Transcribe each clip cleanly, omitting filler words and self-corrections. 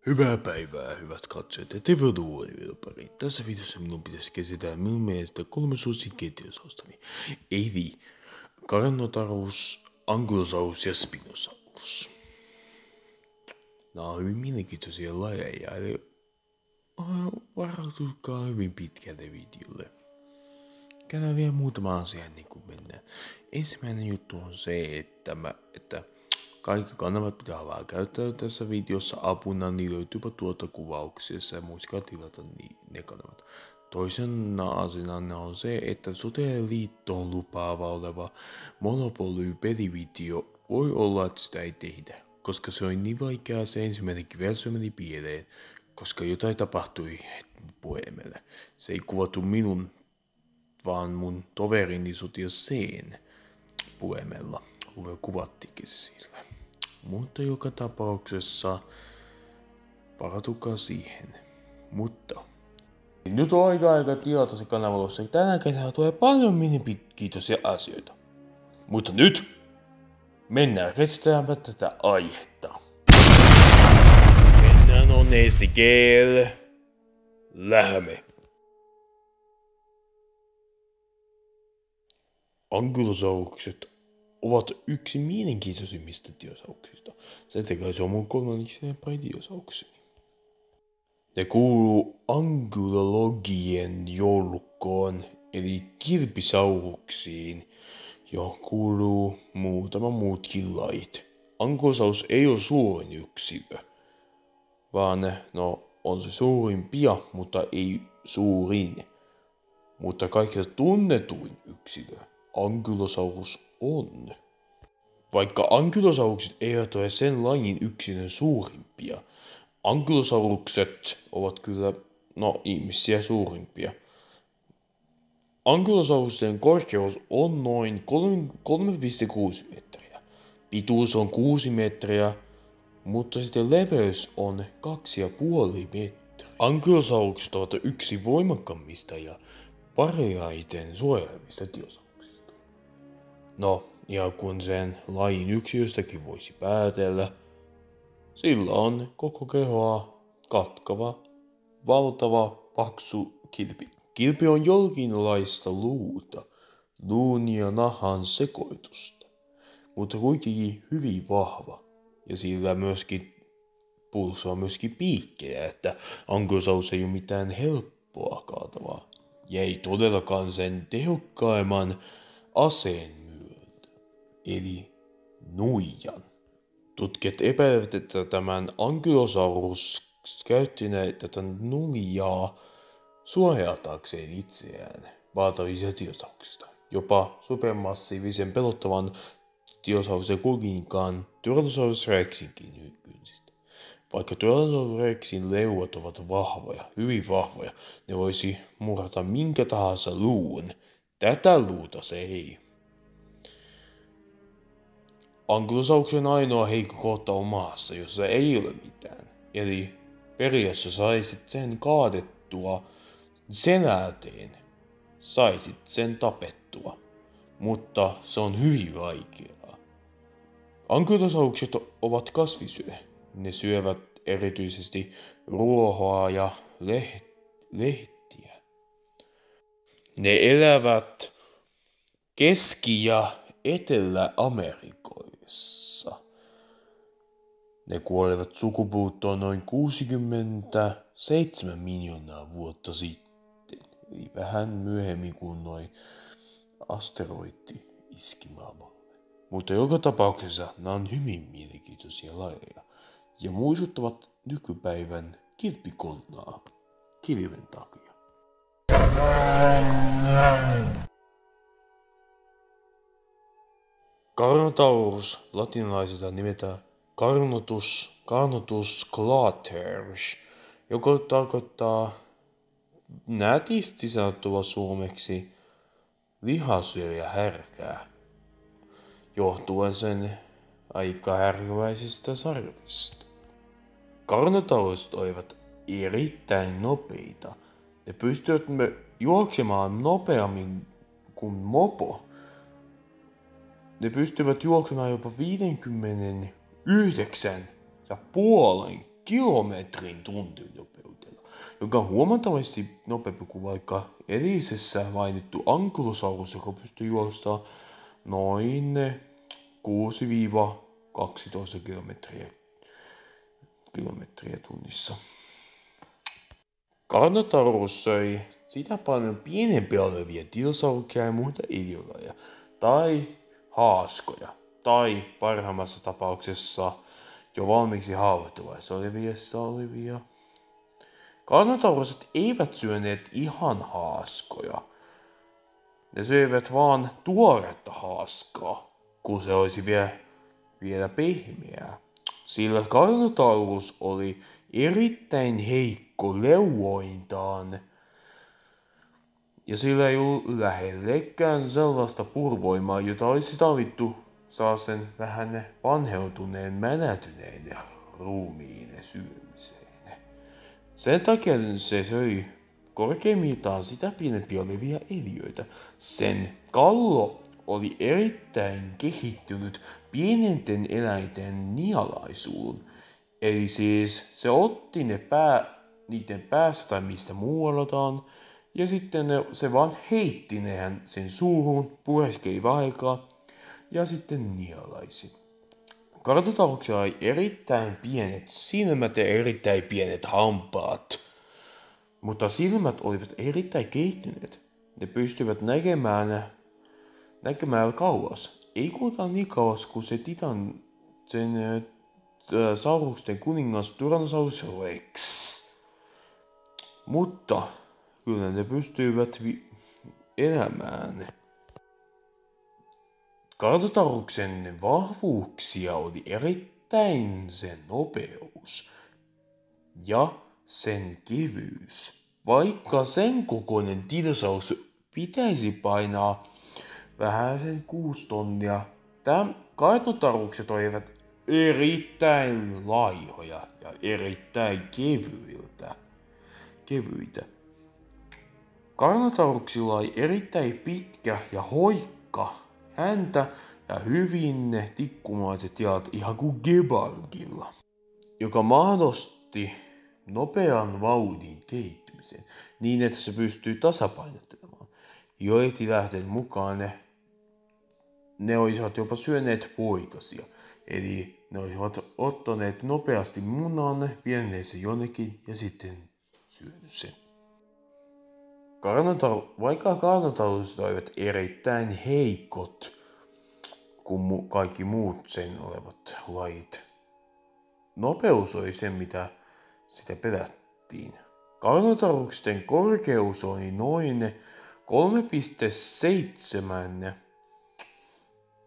Hyvää päivää, hyvät katsojat, ja tervetuloa uuden videon pariin. Tässä videossa minun pitäisi käsitellä minun mielestä 3 suosikkiketiosaustani. Eli Carnotaurus, Ankylosaurus ja Spinosaurus. Nämä on hyvin mielenkiintoisia lajeja, eli varautukaa hyvin pitkälle videolle. Käydään vielä muutama asia ennen kuin mennään. Ensimmäinen juttu on se, että kaikki kanavat pitää avaa käyttää tässä videossa apuna, niin löytyypä tuolta kuvauksessa ja muistakaa tilata ne kanavat. Toisena asiana on se, että Sote-liittoon lupaava oleva Monopoly-pelivideo voi olla, että sitä ei tehdä, koska se on niin vaikeaa, se ensimmäinenkin versio meni pieleen, koska jotain tapahtui puhelimelle. Se ei kuvattu minun, vaan mun toverini Sotia C:n puhelimella, kun me kuvattiinkin se sillä. Mutta joka tapauksessa varautukaa siihen. Mutta nyt on aika tilata se kanava, koska tänä kesänä tulee paljon mielenkiintoisia asioita. Mutta nyt mennään käsittelemään tätä aihetta. Mennään onnesti keel. Lähme. Ankylosaurukset ovat yksi mielenkiintoisimmista dinosauruksista. Sen takia se on mun kolmanneksi dinosaurukseni. Ne kuuluu ankylologien joukkoon, eli kilpisauruksiin, johon kuuluu muutama muutkin lajit. Ankylosaurus ei ole suurin yksilö, vaan on se suurimpia, mutta ei suurin. Mutta kaikista tunnetuin yksilö Ankylosaurus on. Vaikka ankylosaurukset eivät ole sen lajin yksilön suurimpia, ankylosaurukset ovat kyllä, ihmisiä suurimpia. Ankylosaurusten korkeus on noin 3,6 metriä. Pituus on 6 metriä, mutta sitten leveys on 2,5 metriä. Ankylosaurukset ovat yksi voimakkaimmista ja parhaiten suojelmista dinosauruksista. Ja kun sen lajin yksilöstäkin voisi päätellä, sillä on koko kehoa katkava, valtava, paksu kilpi. Kilpi on jonkinlaista luun ja nahan sekoitusta, mutta kuitenkin hyvin vahva. Ja sillä myöskin puussa on myöskin piikkejä, että Ankylosaurus ei ole mitään helppoa kaatavaa. Ja ei todellakaan sen tehokkaimman aseen myötä, eli nuijan. Tutkijat epäilevät, että tämän Ankylosaurus käytti tätä nuijaa suojatakseen itseään valtavista dinosauruksista. Jopa supermassiivisen pelottavan dinosauruksen kuninkaan Tyrannosaurus Rexinkin kynsistä. Vaikka Tyrannosaurus Rexin leuat ovat vahvoja, hyvin vahvoja, ne voisi murhata minkä tahansa luun. Tätä luuta se ei. Ankylosauruksen ainoa heikko kohta on maassa, jossa ei ole mitään. Eli periaatteessa saisit sen kaadettua selälteen. Saisit sen tapettua. Mutta se on hyvin vaikeaa. Ankylosaurukset ovat kasvisyöjä. Ne syövät erityisesti ruohoa ja lehtiä. Ne elävät Keski- ja Etelä-Amerikoissa. Ne kuolivat sukupuuttoon noin 67 miljoonaa vuotta sitten, eli vähän myöhemmin kuin noin asteroitti iski maailmalle. Mutta joka tapauksessa nämä on hyvin mielenkiintoisia lajeja ja muistuttavat nykypäivän kilpikonnaa kilven takia. Carnotaurus latinalaisesta nimetään Carnotus clatters, joka tarkoittaa nätisti sanottava suomeksi lihasyöjä härkää, johtuen sen aika härkäväisistä sarvista. Carnotaurukset olivat erittäin nopeita. Ne pystyvät juoksemaan nopeammin kuin mopo. Ne pystyvät juoksemaan jopa 59,5 kilometrin tuntinopeudella, joka on huomattavasti nopeampi kuin vaikka edellisessä mainittu Ankylosaurus, joka pystyy juostamaan noin 6-12 kilometriä tunnissa. Carnotaurus söi sitä paljon pienempiä olevia dinosauruksia ja muita eliölajeja, tai haaskoja, tai parhaimmassa tapauksessa jo valmiiksi haavoittuvaisissa olevia. Carnotaurukset eivät syöneet ihan haaskoja. Ne söivät vaan tuoretta haaskaa, kun se olisi vielä pehmeää. Sillä Carnotaurus oli erittäin heikko leuointaan, ja sillä ei ollut lähellekään sellaista purvoimaa, jota olisi tarvittu sen vähän vanheutuneen mänätyneen ruumiin syömiseen. Sen takia se söi korkeimmiltaan sitä pienempiä olevia eliöitä. Sen kallo oli erittäin kehittynyt pienenten eläinten nialaisuun. Eli siis se otti niiden päästä tai mistä muuallataan, ja sitten se vaan heitti nehän sen suuhun, pureskeli aikaa ja sitten nialaisi. Carnotauruksella oli erittäin pienet silmät ja erittäin pienet hampaat, mutta silmät olivat erittäin kehittyneet. Ne pystyivät näkemään kauas. Ei kuitenkaan niin kauas kuin se saurusten kuningas Tyrannosaurus Rex. Mutta kyllä ne pystyivät elämään. Carnotauruksen vahvuuksia oli erittäin sen nopeus ja sen kevyys. Vaikka sen kokoinen dinosaurus pitäisi painaa vähän sen 6 tonnia, Carnotaurukset olivat erittäin laihoja ja erittäin kevyitä. Carnotauruksilla oli erittäin pitkä ja hoikka häntä ja hyvin tikkumaiset jalat ihan kuin gepargilla, joka mahdollisti nopean vauhdin kehittymisen niin, että se pystyy tasapainottelemaan. Joidenkin lähteen mukaan ne olisivat jopa syöneet poikasia, eli ne olisivat ottaneet nopeasti munan, vieneet sen jonnekin ja sitten syönyt sen. Vaikka Carnotaurukset olivat erittäin heikot kuin kaikki muut sen olevat lajit, nopeus oli se, mitä sitä pelättiin. Carnotauruksen korkeus oli noin 3,7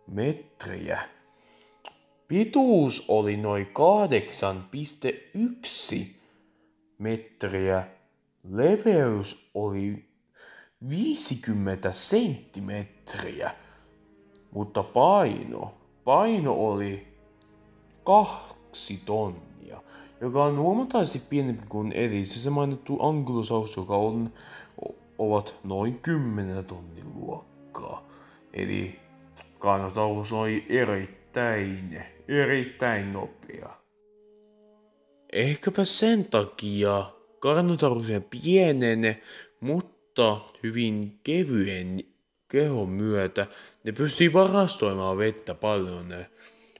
metriä. Pituus oli noin 8,1 metriä. Leveys oli 50 senttimetriä, mutta paino oli 2 tonnia, joka on huomattavasti pienempi kuin edellisessä mainittu Ankylosaurus, joka ovat noin 10 tonnin luokkaa. Eli Carnotaurus oli erittäin nopea. Ehkäpä sen takia Carnotauruksen pienen, mutta hyvin kevyen kehon myötä ne pystyi varastoimaan vettä paljon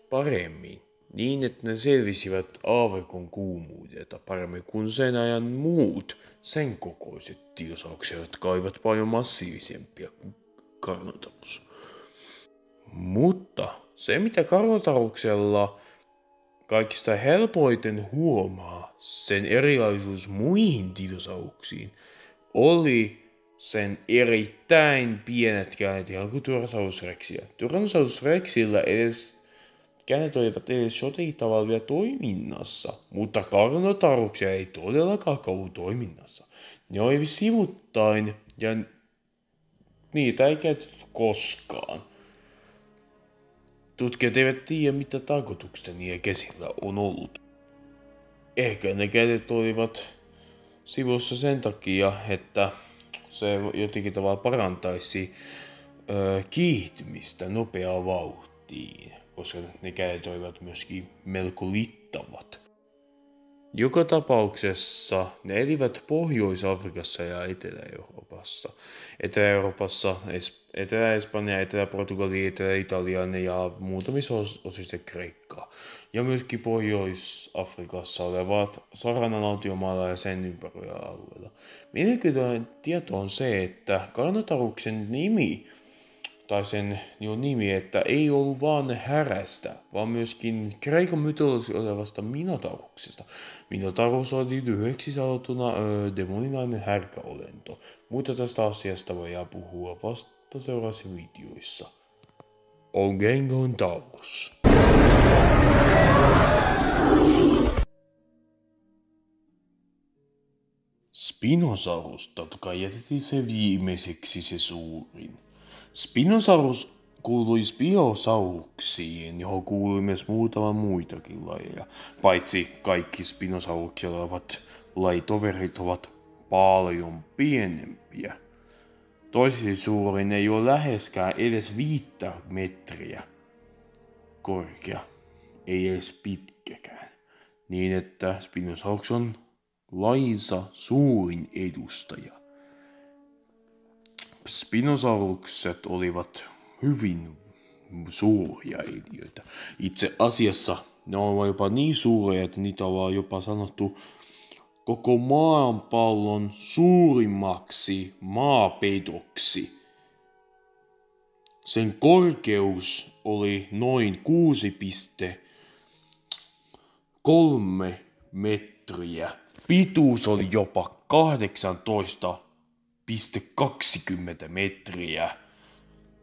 paremmin, niin että ne selvisivät auringon kuumuudelta paremmin kuin sen ajan muut sen kokoiset dinosaurukset, jotka olivat paljon massiivisempia kuin Carnotaurus. Mutta se, mitä Carnotauruksella kaikista helpoiten huomaa sen erilaisuus muihin dinosauruksiin, oli sen erittäin pienet kädet, ihan kuin Tyrannosaurus Rexillä. Tyrannosaurus Rexillä kädet olivat edes jotenkin tavalla vielä toiminnassa, mutta Carnotauruksia ei todellakaan ollut toiminnassa. Ne oli sivuttain ja niitä ei käytetty koskaan. Tutkijat eivät tiedä, mitä tarkoituksesta niiden käsillä on ollut. Ehkä ne kädet olivat sivussa sen takia, että se jotenkin tavalla parantaisi kiihtymistä nopeaa vauhtiin, koska ne kädet olivat myöskin melko littavat. Joka tapauksessa ne elivät Pohjois-Afrikassa ja Etelä-Euroopassa. Etelä-Euroopassa Etelä-Espanja, Etelä-Portugali, Etelä-Italia ja muutamissa osissa Kreikkaa. Ja myöskin Pohjois-Afrikassa olevat Saranan autiomaalla ja sen ympärillä alueella. Mielenkiintoinen tieto on se, että Karnotaruksen nimi tai sen nimi, että ei ollut vaan härästä, vaan myöskin Kreikan mytologiassa olevasta Minotauruksesta. Minotaurus oli lyhyeksi sanottuna demoninainen härkäolento, mutta tästä asiasta voidaan puhua vasta seuraavissa videoissa. Ongengon Taurus. Spinosaurus, totta kai jätettiin se viimeiseksi se suurin. Spinosaurus kuului Spinosauruksiin, johon kuului myös muutama muitakin lajeja. Paitsi kaikki Spinosauruksia olevat lajitoverit ovat paljon pienempiä. Toiseksi suurin ei ole läheskään edes 5 metriä korkea, ei edes pitkäkään. Niin että Spinosaurus on lajinsa suurin edustaja. Spinosaurukset olivat hyvin suuria eliöitä. Itse asiassa ne ovat jopa niin suuria, että niitä ollaan jopa sanottu koko maapallon suurimmaksi maapedoksi. Sen korkeus oli noin 6,3 metriä. Pituus oli jopa 18,20 metriä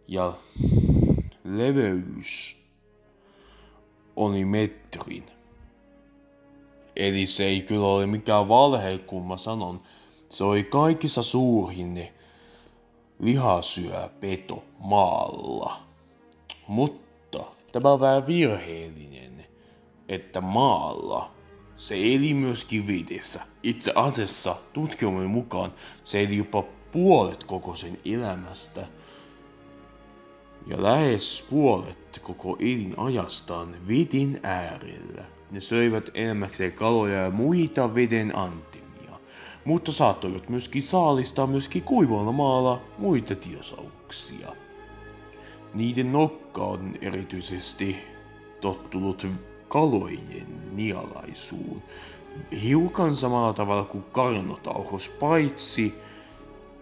ja leveys oli metrin. Eli se ei kyllä ole mikään valhe, kun mä sanon. Se oli kaikissa suurin lihasyöpeto maalla. Mutta tämä on vähän virheellinen, että maalla se eli myöskin vedessä. Itse asiassa tutkimusten mukaan se eli jopa puolet koko sen elämästä. Ja lähes puolet koko elinajastaan veden äärellä. Ne söivät elämäkseen kaloja ja muita veden antimia. Mutta saattoivat myöskin saalistaa myöskin kuivalla maalla muita dinosauruksia. Niiden nokka on erityisesti tottunut kalojen nialaisuun. Hiukan samalla tavalla kuin Karnotaurus,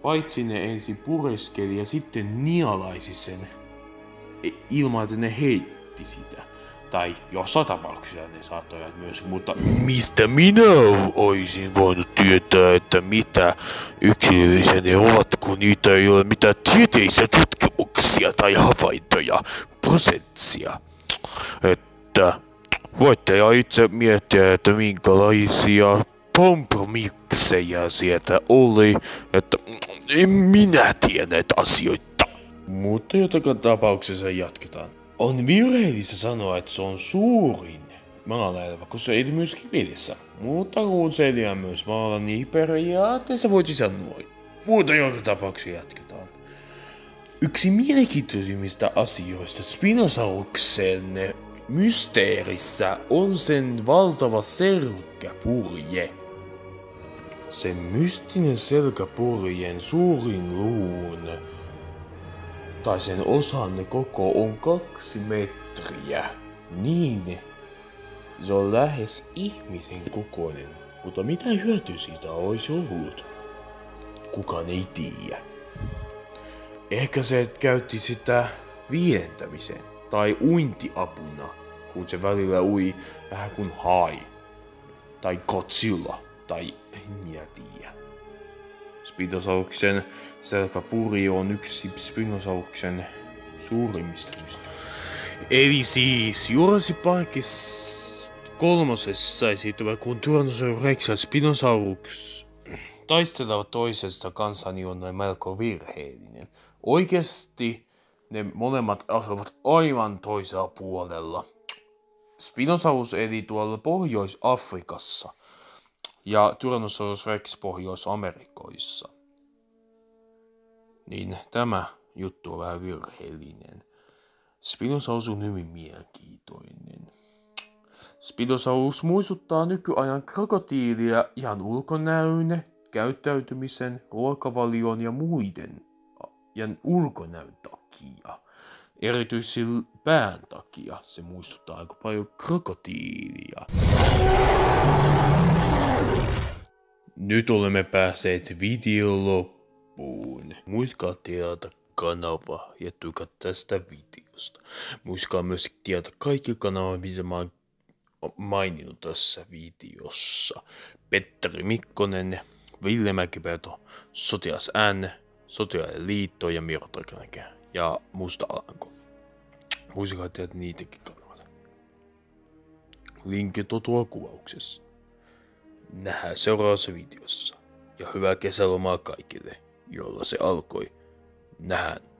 paitsi ne ensin pureskeli ja sitten nialaisi sen ilman, että ne heitti sitä. Tai jossain tapauksessa ne saattoivat myös, mutta mistä minä olisin voinut tietää, että mitä yksilöllisiä ne ovat, kun niitä ei ole mitään tieteellisiä tutkimuksia tai havaintoja, prosentsia. Että voitte jo itse miettiä, että minkälaisia kompromisseja sieltä oli, että en minä tiedä näitä asioita. Mutta joka tapauksessa jatketaan. On virheellistä sanoa, että se on suurin maalla elävä, koska se ei myöskin vedessä. Mutta kun se elää myös maalla, niin periaatteessa voisi sanoa. Mutta joka tapauksessa jatketaan. Yksi mielenkiintoisimmista asioista Spinosauruksen mysteerissä on sen valtava selkäpurje. Sen mystinen selkäpurjen suurin luun tai sen osan koko on 2 metriä. Niin, se on lähes ihmisen kokoinen, mutta mitä hyötyä siitä olisi ollut? Kukaan ei tiedä. Ehkä se käytti sitä vientämiseen tai uintiapuna, kun se välillä ui vähän kuin hai tai Godzilla tai en minä tiedä. Spinosauruksen selkäpurje on yksi Spinosauruksen suurimmista mysteereistä. Eli siis Jurassic Parkissa 3. esiintyvä, kun Tyrannosaurus Rex ja Spinosaurus taistelevat toisesta kanssa, niin on melko virheellinen. Oikeasti ne molemmat asuvat aivan toisella puolella. Spinosaurus eli tuolla Pohjois-Afrikassa ja Tyrannosaurus Rex Pohjois-Amerikoissa. Niin tämä juttu on vähän virheellinen. Spinosaurus on hyvin mielenkiintoinen. Spinosaurus muistuttaa nykyajan krokotiilia ihan ulkonäön, käyttäytymisen, ruokavalion ja muiden ja ulkonäön takia. Erityisesti pään takia se muistuttaa aika paljon krokotiilia. Nyt olemme päässeet videon loppuun. Muistakaa tilata kanava ja tykkää tästä videosta. Muistakaa myös tilata kaikki kanavat, mitä mä oon maininnut tässä videossa. Petteri Mikkonen, Ville Mäkipeto, Sotilas N, Sotilaiden liitto ja Miro Takanäkä ja Musta Alanko. Muistakaa tehdä niitäkin kanavia. Linkit on tuolla kuvauksessa. Nähdään seuraavassa videossa. Ja hyvää kesälomaa kaikille, jolla se alkoi. Nähdään.